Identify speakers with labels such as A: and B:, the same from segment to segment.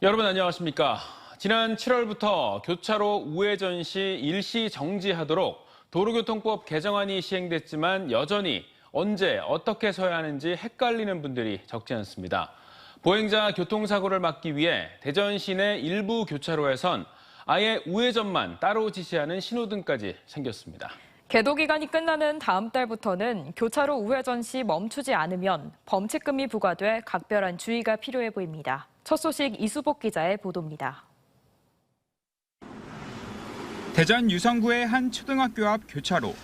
A: 여러분 안녕하십니까? 지난 7월부터 교차로 우회전 시 일시 정지하도록 도로교통법 개정안이 시행됐지만 여전히 언제 어떻게 서야 하는지 헷갈리는 분들이 적지 않습니다. 보행자 교통사고를 막기 위해 대전 시내 일부 교차로에선 아예 우회전만 따로 지시하는 신호등까지 생겼습니다.
B: 계도 기간이 끝나는 다음 달부터는 교차로 우회전 시 멈추지 않으면 범칙금이 부과돼 각별한 주의가 필요해 보입니다. 첫 소식 이수복 기자의 보도입니다.
C: 대전 유성구의 한 초등학교 앞 교차로.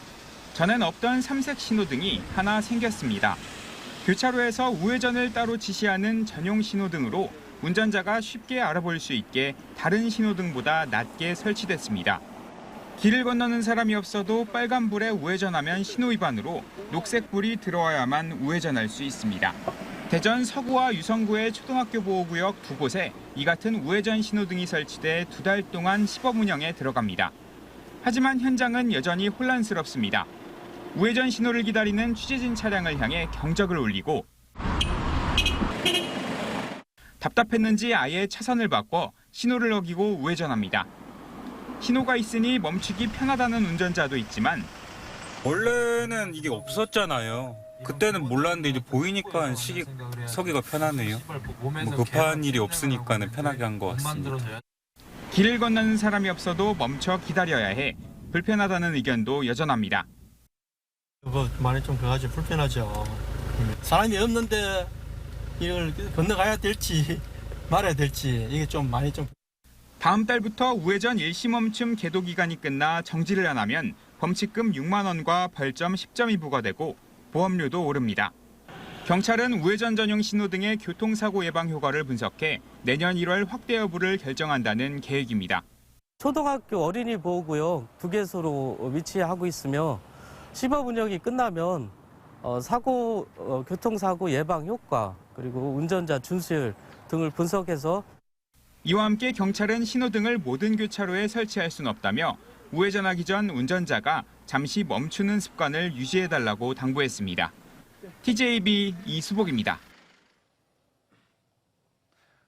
C: 전엔 없던 삼색 신호등이 하나 생겼습니다. 교차로에서 우회전을 따로 지시하는 전용 신호등으로 운전자가 쉽게 알아볼 수 있게 다른 신호등보다 낮게 설치됐습니다. 길을 건너는 사람이 없어도 빨간불에 우회전하면 신호위반으로 녹색불이 들어와야만 우회전할 수 있습니다. 대전 서구와 유성구의 초등학교 보호구역 두 곳에 이 같은 우회전 신호등이 설치돼 2달 동안 시범 운영에 들어갑니다. 하지만 현장은 여전히 혼란스럽습니다. 우회전 신호를 기다리는 취재진 차량을 향해 경적을 울리고 답답했는지 아예 차선을 바꿔 신호를 어기고 우회전합니다. 신호가 있으니 멈추기 편하다는 운전자도 있지만
D: 원래는 이게 없었잖아요. 그때는 몰랐는데 이제 보이니까 서기가 편하네요. 뭐 급한 일이 없으니까는 편하게 한 것 같습니다.
C: 길을 건너는 사람이 없어도 멈춰 기다려야 해 불편하다는 의견도 여전합니다.
E: 많이 좀 그가지 불편하죠. 사람이 없는데 이걸 건너가야 될지 말아야 될지 이게 좀 많이 좀.
C: 다음 달부터 우회전 일시 멈춤 계도 기간이 끝나 정지를 안 하면 범칙금 6만 원과 벌점 10점이 부과되고 보험료도 오릅니다. 경찰은 우회전 전용 신호등의 교통사고 예방 효과를 분석해 내년 1월 확대 여부를 결정한다는 계획입니다.
F: 초등학교 어린이 보호구역 2개소로 위치하고 있으며 시범 운영이 끝나면 교통사고 예방 효과 그리고 운전자 준수율 등을 분석해서
C: 이와 함께 경찰은 신호등을 모든 교차로에 설치할 수는 없다며 우회전하기 전 운전자가 잠시 멈추는 습관을 유지해달라고 당부했습니다. TJB 이수복입니다.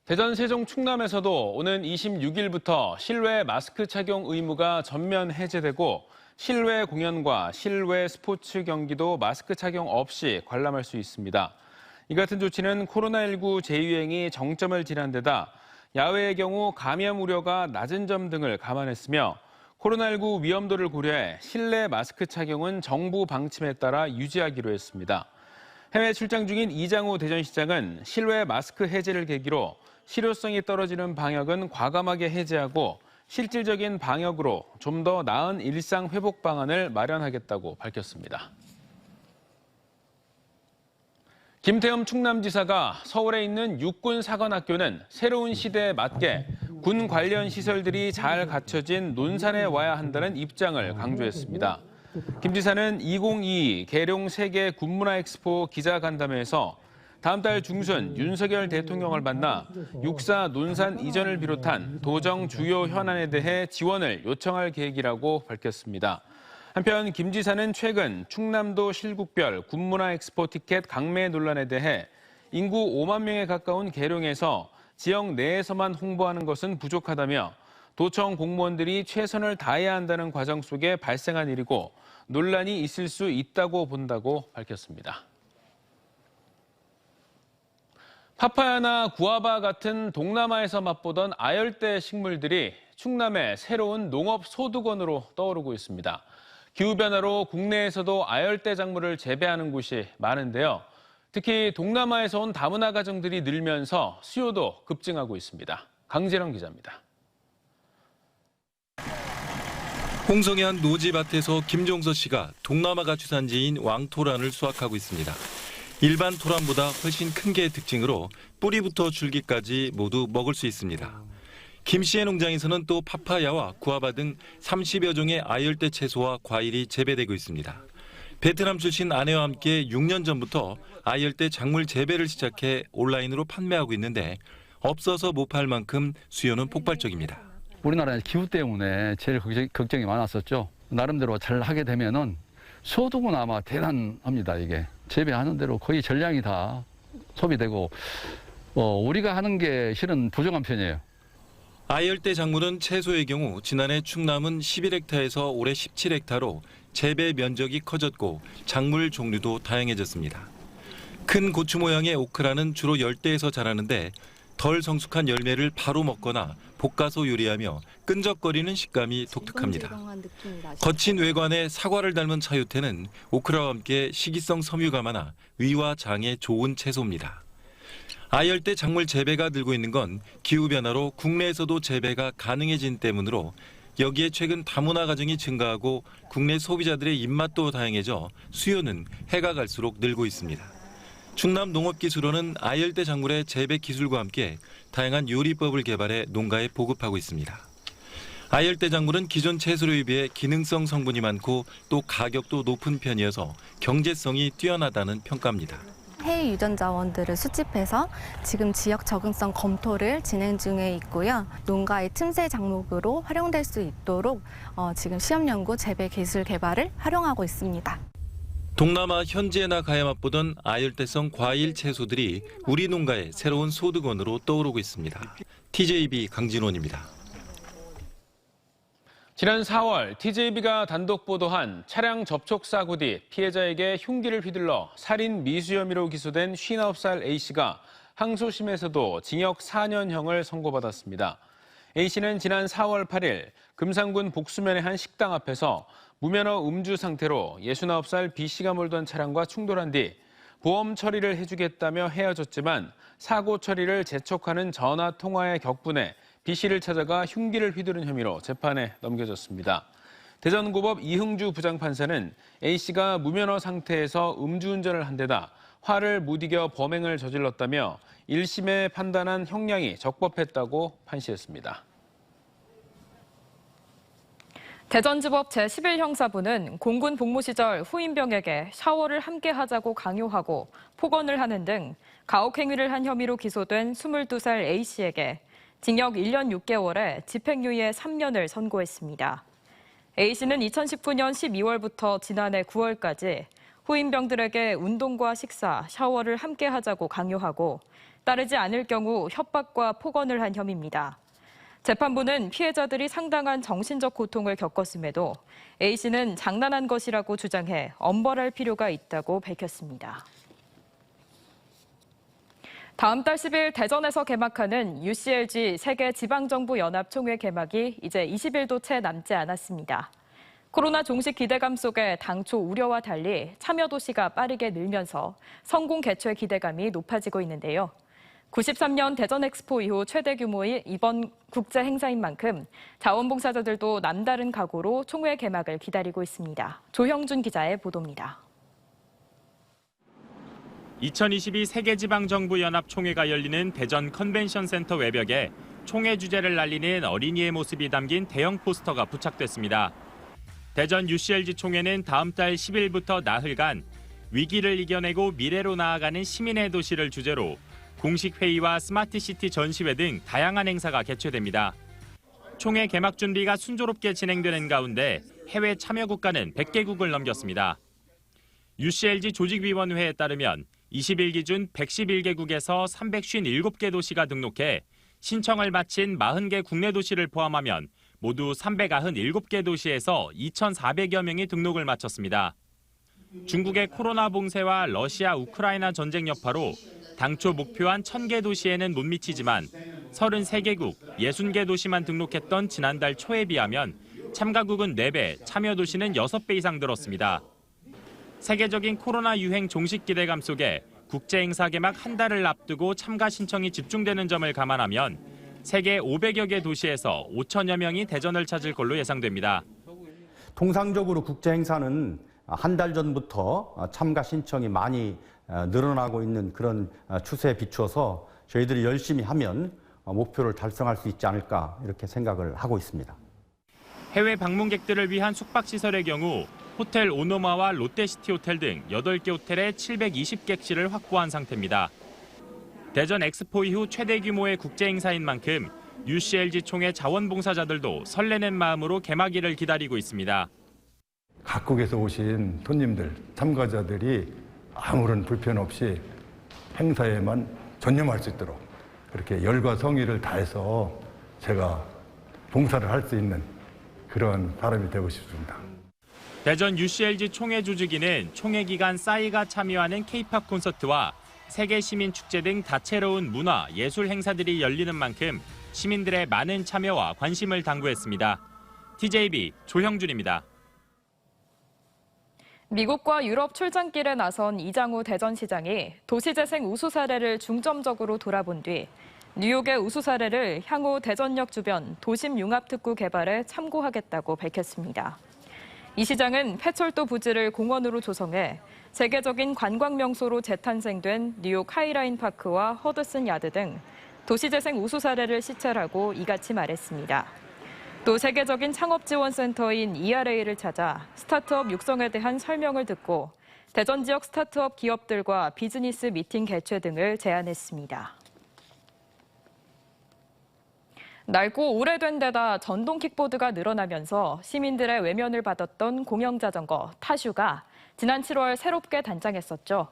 A: 대전 세종 충남에서도 오는 26일부터 실외 마스크 착용 의무가 전면 해제되고 실외 공연과 실외 스포츠 경기도 마스크 착용 없이 관람할 수 있습니다. 이 같은 조치는 코로나19 재유행이 정점을 지난 데다 야외의 경우 감염 우려가 낮은 점 등을 감안했으며 코로나19 위험도를 고려해 실내 마스크 착용은 정부 방침에 따라 유지하기로 했습니다. 해외 출장 중인 이장호 대전시장은 실외 마스크 해제를 계기로 실효성이 떨어지는 방역은 과감하게 해제하고 실질적인 방역으로 좀 더 나은 일상 회복 방안을 마련하겠다고 밝혔습니다. 김태흠 충남지사가 서울에 있는 육군사관학교는 새로운 시대에 맞게 군 관련 시설들이 잘 갖춰진 논산에 와야 한다는 입장을 강조했습니다. 김 지사는 2022 계룡 세계 군문화 엑스포 기자간담회에서 다음 달 중순 윤석열 대통령을 만나 육사 논산 이전을 비롯한 도정 주요 현안에 대해 지원을 요청할 계획이라고 밝혔습니다. 한편 김 지사는 최근 충남도 실국별 군문화 엑스포 티켓 강매 논란에 대해 인구 5만 명에 가까운 계룡에서 지역 내에서만 홍보하는 것은 부족하다며 도청 공무원들이 최선을 다해야 한다는 과정 속에 발생한 일이고 논란이 있을 수 있다고 본다고 밝혔습니다. 파파야나 구아바 같은 동남아에서 맛보던 아열대 식물들이 충남의 새로운 농업 소득원으로 떠오르고 있습니다. 기후변화로 국내에서도 아열대 작물을 재배하는 곳이 많은데요. 특히 동남아에서 온 다문화 가정들이 늘면서 수요도 급증하고 있습니다. 강재령 기자입니다.
G: 홍성의 한 노지밭에서 김종서 씨가 동남아가 주산지인 왕토란을 수확하고 있습니다. 일반 토란보다 훨씬 큰 게 특징으로 뿌리부터 줄기까지 모두 먹을 수 있습니다. 김 씨의 농장에서는 또 파파야와 구아바 등 30여 종의 아열대 채소와 과일이 재배되고 있습니다. 베트남 출신 아내와 함께 6년 전부터 아열대 작물 재배를 시작해 온라인으로 판매하고 있는데 없어서 못 팔 만큼 수요는 폭발적입니다.
H: 우리나라 기후 때문에 제일 걱정이 많았었죠. 나름대로 잘 하게 되면은 소득은 아마 대단합니다. 이게 재배하는 대로 거의 전량이 다 소비되고 우리가 하는 게 실은 부족한 편이에요.
G: 아열대 작물은 채소의 경우 지난해 충남은 11헥타에서 올해 17헥타로 재배 면적이 커졌고 작물 종류도 다양해졌습니다. 큰 고추 모양의 오크라는 주로 열대에서 자라는데 덜 성숙한 열매를 바로 먹거나 볶아서 요리하며 끈적거리는 식감이 독특합니다. 거친 외관에 사과를 닮은 차유태는 오크라와 함께 식이성 섬유가 많아 위와 장에 좋은 채소입니다. 아열대 작물 재배가 늘고 있는 건 기후변화로 국내에서도 재배가 가능해진 때문으로 여기에 최근 다문화 가정이 증가하고 국내 소비자들의 입맛도 다양해져 수요는 해가 갈수록 늘고 있습니다. 충남농업기술원은 아열대 작물의 재배 기술과 함께 다양한 요리법을 개발해 농가에 보급하고 있습니다. 아열대 작물은 기존 채소류에 비해 기능성 성분이 많고 또 가격도 높은 편이어서 경제성이 뛰어나다는 평가입니다.
I: 해외 유전 자원들을 수집해서 지금 지역 적응성 검토를 진행 중에 있고요. 농가의 틈새 작목으로 활용될 수 있도록 지금 시험 연구 재배 기술 개발을 활용하고 있습니다.
G: 동남아 현지에나 가야 맛보던 아열대성 과일 채소들이 우리 농가의 새로운 소득원으로 떠오르고 있습니다. TJB 강진원입니다.
A: 지난 4월 TJB가 단독 보도한 차량 접촉 사고 뒤 피해자에게 흉기를 휘둘러 살인 미수 혐의로 기소된 59살 A씨가 항소심에서도 징역 4년형을 선고받았습니다. A씨는 지난 4월 8일 금산군 복수면의 한 식당 앞에서 무면허 음주 상태로 69살 B씨가 몰던 차량과 충돌한 뒤 보험 처리를 해주겠다며 헤어졌지만 사고 처리를 재촉하는 전화 통화에 격분해 B씨를 찾아가 흉기를 휘두른 혐의로 재판에 넘겨졌습니다. 대전고법 이흥주 부장판사는 A씨가 무면허 상태에서 음주운전을 한 데다 화를 못 이겨 범행을 저질렀다며 1심에 판단한 형량이 적법했다고 판시했습니다.
B: 대전지법 제11형사부는 공군 복무 시절 후임병에게 샤워를 함께 하자고 강요하고 폭언을 하는 등 가혹 행위를 한 혐의로 기소된 22살 A씨에게 징역 1년 6개월에 집행유예 3년을 선고했습니다. A씨는 2019년 12월부터 지난해 9월까지 후임병들에게 운동과 식사, 샤워를 함께 하자고 강요하고 따르지 않을 경우 협박과 폭언을 한 혐의입니다. 재판부는 피해자들이 상당한 정신적 고통을 겪었음에도 A씨는 장난한 것이라고 주장해 엄벌할 필요가 있다고 밝혔습니다. 다음 달 10일 대전에서 개막하는 UCLG 세계지방정부연합총회 개막이 이제 20일도 채 남지 않았습니다. 코로나 종식 기대감 속에 당초 우려와 달리 참여 도시가 빠르게 늘면서 성공 개최 기대감이 높아지고 있는데요. 93년 대전 엑스포 이후 최대 규모의 이번 국제 행사인 만큼 자원봉사자들도 남다른 각오로 총회 개막을 기다리고 있습니다. 조형준 기자의 보도입니다.
J: 2022 세계지방정부연합 총회가 열리는 대전 컨벤션센터 외벽에 총회 주제를 날리는 어린이의 모습이 담긴 대형 포스터가 부착됐습니다. 대전 UCLG 총회는 다음 달 10일부터 나흘간 위기를 이겨내고 미래로 나아가는 시민의 도시를 주제로 공식 회의와 스마트시티 전시회 등 다양한 행사가 개최됩니다. 총회 개막 준비가 순조롭게 진행되는 가운데 해외 참여 국가는 100개국을 넘겼습니다. UCLG 조직위원회에 따르면 20일 기준 111개국에서 357개 도시가 등록해 신청을 마친 40개 국내 도시를 포함하면 모두 397개 도시에서 2,400여 명이 등록을 마쳤습니다. 중국의 코로나 봉쇄와 러시아 우크라이나 전쟁 여파로 당초 목표한 1,000개 도시에는 못 미치지만 33개국, 60개 도시만 등록했던 지난달 초에 비하면 참가국은 4배, 참여 도시는 6배 이상 늘었습니다. 세계적인 코로나 유행 종식 기대감 속에 국제 행사 개막 한 달을 앞두고 참가 신청이 집중되는 점을 감안하면 세계 500여 개 도시에서 5천여 명이 대전을 찾을 걸로 예상됩니다.
K: 통상적으로 국제 행사는 한 달 전부터 참가 신청이 많이 늘어나고 있는 그런 추세에 비추어서 저희들이 열심히 하면 목표를 달성할 수 있지 않을까 이렇게 생각을 하고 있습니다.
J: 해외 방문객들을 위한 숙박시설의 경우 호텔 오노마와 롯데시티 호텔 등 8개 호텔에 720객실을 확보한 상태입니다. 대전 엑스포 이후 최대 규모의 국제 행사인 만큼 UCLG 총회 자원봉사자들도 설레는 마음으로 개막일을 기다리고 있습니다.
L: 각국에서 오신 손님들, 참가자들이 아무런 불편 없이 행사에만 전념할 수 있도록 그렇게 열과 성의를 다해서 제가 봉사를 할 수 있는 그런 사람이 되고 싶습니다.
J: 대전 UCLG 총회 조직위는 총회 기간 싸이가 참여하는 K-팝 콘서트와 세계 시민 축제 등 다채로운 문화, 예술 행사들이 열리는 만큼 시민들의 많은 참여와 관심을 당부했습니다. TJB 조형준입니다.
B: 미국과 유럽 출장길에 나선 이장우 대전시장이 도시재생 우수 사례를 중점적으로 돌아본 뒤 뉴욕의 우수 사례를 향후 대전역 주변 도심 융합특구 개발에 참고하겠다고 밝혔습니다. 이 시장은 폐철도 부지를 공원으로 조성해 세계적인 관광 명소로 재탄생된 뉴욕 하이라인 파크와 허드슨 야드 등 도시재생 우수 사례를 시찰하고 이같이 말했습니다. 또 세계적인 창업 지원 센터인 ERA를 찾아 스타트업 육성에 대한 설명을 듣고 대전 지역 스타트업 기업들과 비즈니스 미팅 개최 등을 제안했습니다. 낡고 오래된 데다 전동 킥보드가 늘어나면서 시민들의 외면을 받았던 공영자전거 타슈가 지난 7월 새롭게 단장했었죠.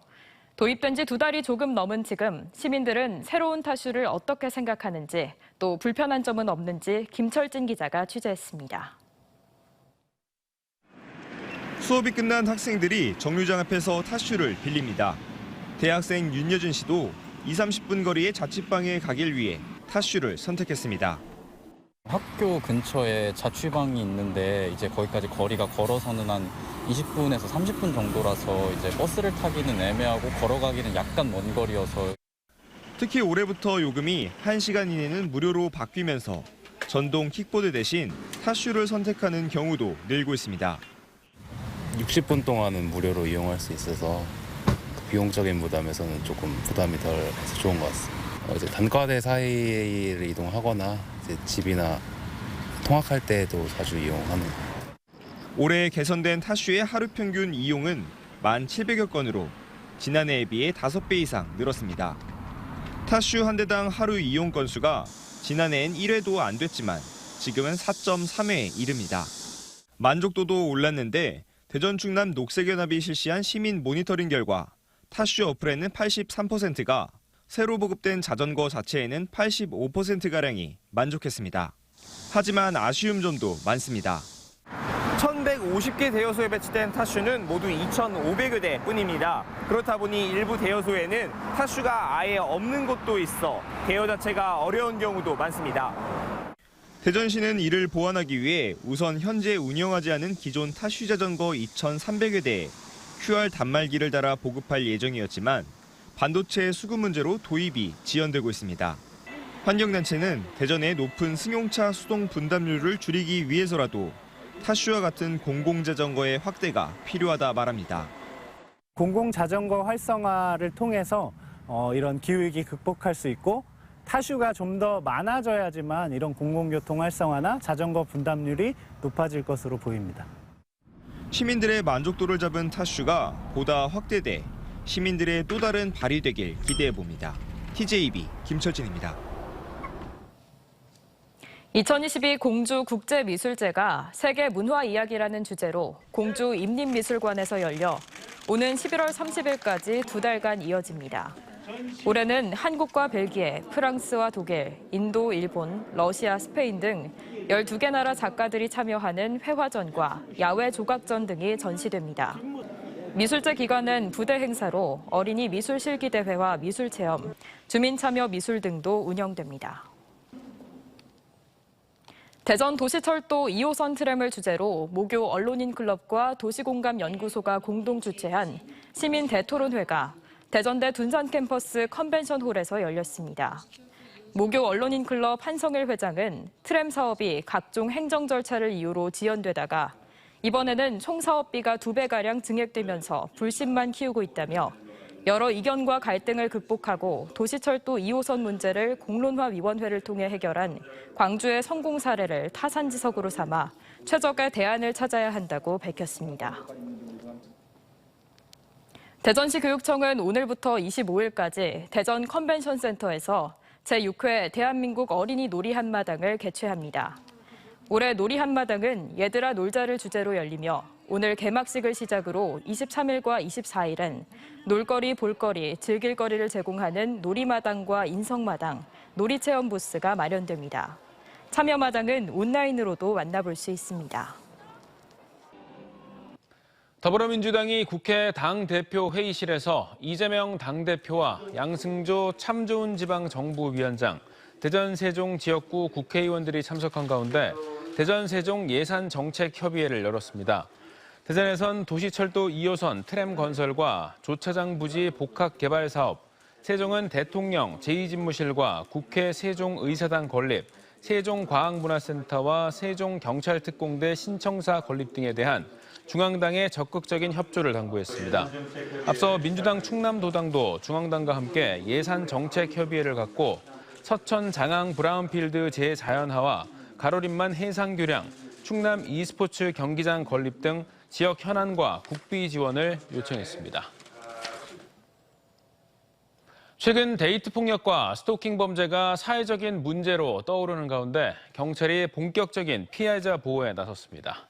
B: 도입된 지 2달이 조금 넘은 지금 시민들은 새로운 타슈를 어떻게 생각하는지 또 불편한 점은 없는지 김철진 기자가 취재했습니다.
M: 수업이 끝난 학생들이 정류장 앞에서 타슈를 빌립니다. 대학생 윤여준 씨도 20-30분 거리의 자취방에 가길 위해 타슈를 선택했습니다.
N: 학교 근처에 자취방이 있는데 이제 거기까지 거리가 걸어서는 한 20분에서 30분 정도라서 이제 버스를 타기는 애매하고 걸어가기는 약간 먼 거리여서.
M: 특히 올해부터 요금이 1시간 이내는 무료로 바뀌면서 전동 킥보드 대신 타슈를 선택하는 경우도 늘고 있습니다.
O: 60분 동안은 무료로 이용할 수 있어서 비용적인 부담에서는 조금 부담이 덜해서 좋은 것 같습니다. 이제 단과대 사이를 이동하거나 이제 집이나 통학할 때도 자주 이용하는 것 같아요.
M: 올해 개선된 타슈의 하루 평균 이용은 1,700여 건으로 지난해에 비해 5배 이상 늘었습니다. 타슈 한 대당 하루 이용 건수가 지난해엔 1회도 안 됐지만 지금은 4.3회에 이릅니다. 만족도도 올랐는데 대전 충남 녹색연합이 실시한 시민 모니터링 결과 타슈 어플에는 83%가 새로 보급된 자전거 자체에는 85%가량이 만족했습니다. 하지만 아쉬운 점도 많습니다.
P: 1,150개 대여소에 배치된 타슈는 모두 2,500여 대 뿐입니다. 그렇다 보니 일부 대여소에는 타슈가 아예 없는 곳도 있어 대여 자체가 어려운 경우도 많습니다.
M: 대전시는 이를 보완하기 위해 우선 현재 운영하지 않은 기존 타슈 자전거 2,300여 대에 QR 단말기를 달아 보급할 예정이었지만 반도체 수급 문제로 도입이 지연되고 있습니다. 환경단체는 대전의 높은 승용차 수동 분담률을 줄이기 위해서라도 타슈와 같은 공공자전거의 확대가 필요하다 말합니다.
Q: 공공자전거 활성화를 통해서 이런 기후위기 극복할 수 있고 타슈가 좀 더 많아져야지만 이런 공공교통 활성화나 자전거 분담률이 높아질 것으로 보입니다.
M: 시민들의 만족도를 잡은 타슈가 보다 확대돼 시민들의 또 다른 발이 되길 기대해봅니다. TJB 김철진입니다.
B: 2022 공주 국제미술제가 세계 문화 이야기라는 주제로 공주 임림미술관에서 열려 오는 11월 30일까지 2달간 이어집니다. 올해는 한국과 벨기에, 프랑스와 독일, 인도, 일본, 러시아, 스페인 등 12개 나라 작가들이 참여하는 회화전과 야외 조각전 등이 전시됩니다. 미술제 기간은 부대 행사로 어린이 미술실기대회와 미술체험, 주민참여 미술 등도 운영됩니다. 대전 도시철도 2호선 트램을 주제로 모교 언론인클럽과 도시공감연구소가 공동 주최한 시민 대토론회가 대전대 둔산캠퍼스 컨벤션홀에서 열렸습니다. 모교 언론인클럽 한성일 회장은 트램 사업이 각종 행정 절차를 이유로 지연되다가 이번에는 총 사업비가 2배가량 증액되면서 불신만 키우고 있다며 여러 이견과 갈등을 극복하고 도시철도 2호선 문제를 공론화위원회를 통해 해결한 광주의 성공 사례를 타산지석으로 삼아 최적의 대안을 찾아야 한다고 밝혔습니다. 대전시 교육청은 오늘부터 25일까지 대전 컨벤션센터에서 제6회 대한민국 어린이 놀이 한마당을 개최합니다. 올해 놀이 한마당은 얘들아 놀자를 주제로 열리며 오늘 개막식을 시작으로 23일과 24일은 놀거리, 볼거리, 즐길거리를 제공하는 놀이마당과 인성마당, 놀이체험 부스가 마련됩니다. 참여 마당은 온라인으로도 만나볼 수 있습니다.
A: 더불어민주당이 국회 당대표 회의실에서 이재명 당대표와 양승조 참 좋은 지방 정부위원장, 대전 세종 지역구 국회의원들이 참석한 가운데 대전 세종 예산정책협의회를 열었습니다. 대전에선 도시철도 2호선 트램 건설과 조차장 부지 복합 개발 사업, 세종은 대통령 제2집무실과 국회 세종의사당 건립, 세종과학문화센터와 세종경찰특공대 신청사 건립 등에 대한 중앙당의 적극적인 협조를 당부했습니다. 앞서 민주당 충남도당도 중앙당과 함께 예산정책협의회를 갖고 서천 장항 브라운필드 재자연화와 가로림만 해상교량, 충남 e스포츠 경기장 건립 등 지역 현안과 국비 지원을 요청했습니다. 최근 데이트 폭력과 스토킹 범죄가 사회적인 문제로 떠오르는 가운데 경찰이 본격적인 피해자 보호에 나섰습니다.